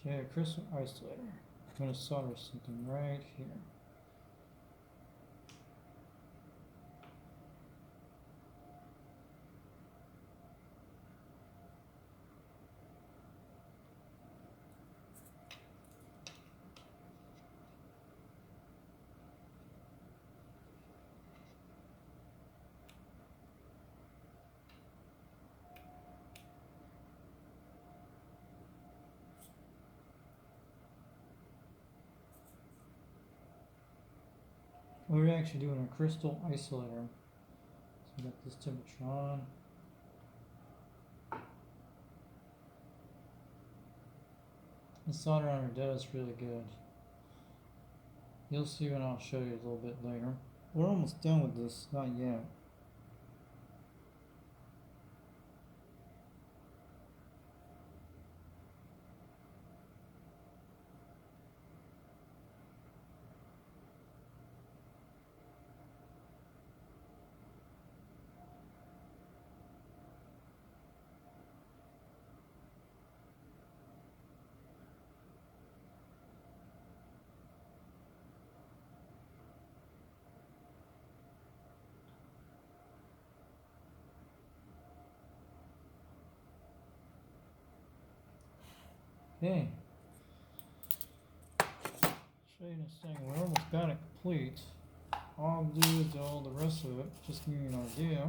Okay, crystal isolator. I'm going to solder something right here. We're actually doing a crystal isolator. So we got this temperature on. The solder on her does really good. You'll see when I'll show you a little bit later. We're almost done with this, not yet. Okay. Show you this thing. We almost got it complete. All I'll do is all the rest of it, just give you an idea.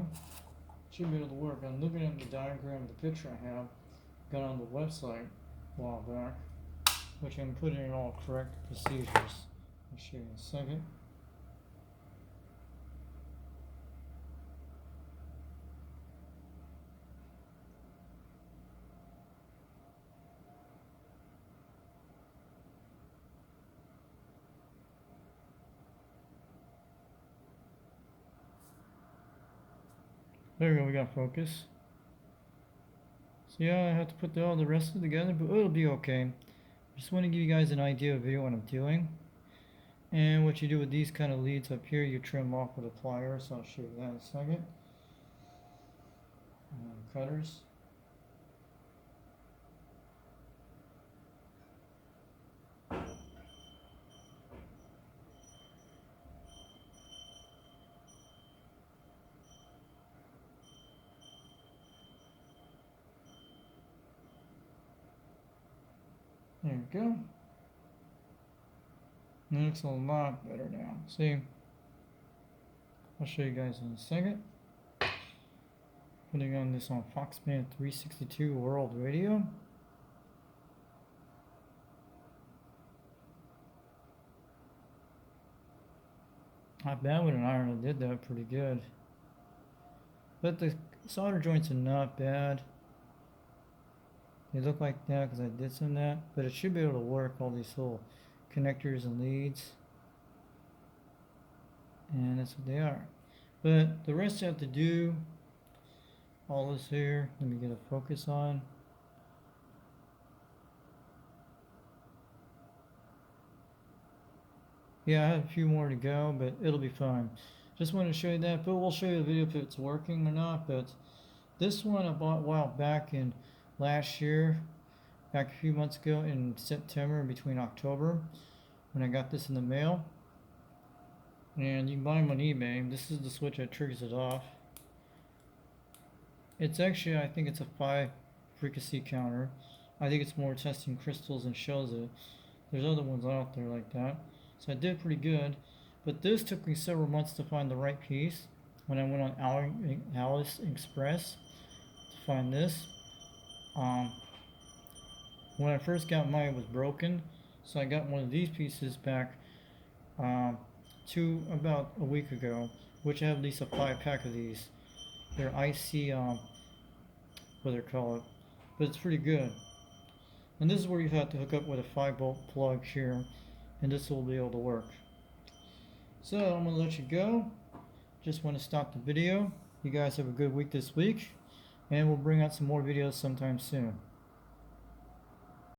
Should be able to work. I'm looking at the diagram, the picture I have, got on the website a while back, which I'm putting in all correct procedures. I'll show you in a second. There we go, we got focus. So yeah, I have to put all the rest of it together, but it'll be okay. Just want to give you guys an idea of video what I'm doing. And what you do with these kind of leads up here, you trim off with a plier, so I'll show you that in a second. Cutters. There we go. It looks a lot better now. See? I'll show you guys in a second. Putting on this on Foxband 362 World Radio. Not bad with an iron, I did that pretty good. But the solder joints are not bad. They look like that because I did some of that, but it should be able to work, all these little connectors and leads. And that's what they are. But the rest you have to do, all this here, let me get a focus on. Yeah, I have a few more to go, but it'll be fine. Just wanted to show you that, but we'll show you the video if it's working or not. But this one I bought a while back in last year, back a few months ago in September, between October, when I got this in the mail. And you can buy them on eBay. This is the switch that triggers it off. It's actually, I think it's a 5 frequency counter. I think it's more testing crystals and shows it. There's other ones out there like that. So I did pretty good. But this took me several months to find the right piece. When I went on Alice Express to find this. When I first got mine, it was broken. So I got one of these pieces back about a week ago, which I have at least a 5-pack of these. They're IC, what they're called, but it's pretty good. And this is where you have to hook up with a 5-volt plug here, and this will be able to work. So I'm gonna let you go. Just want to stop the video. You guys have a good week this week, and we'll bring out some more videos sometime soon.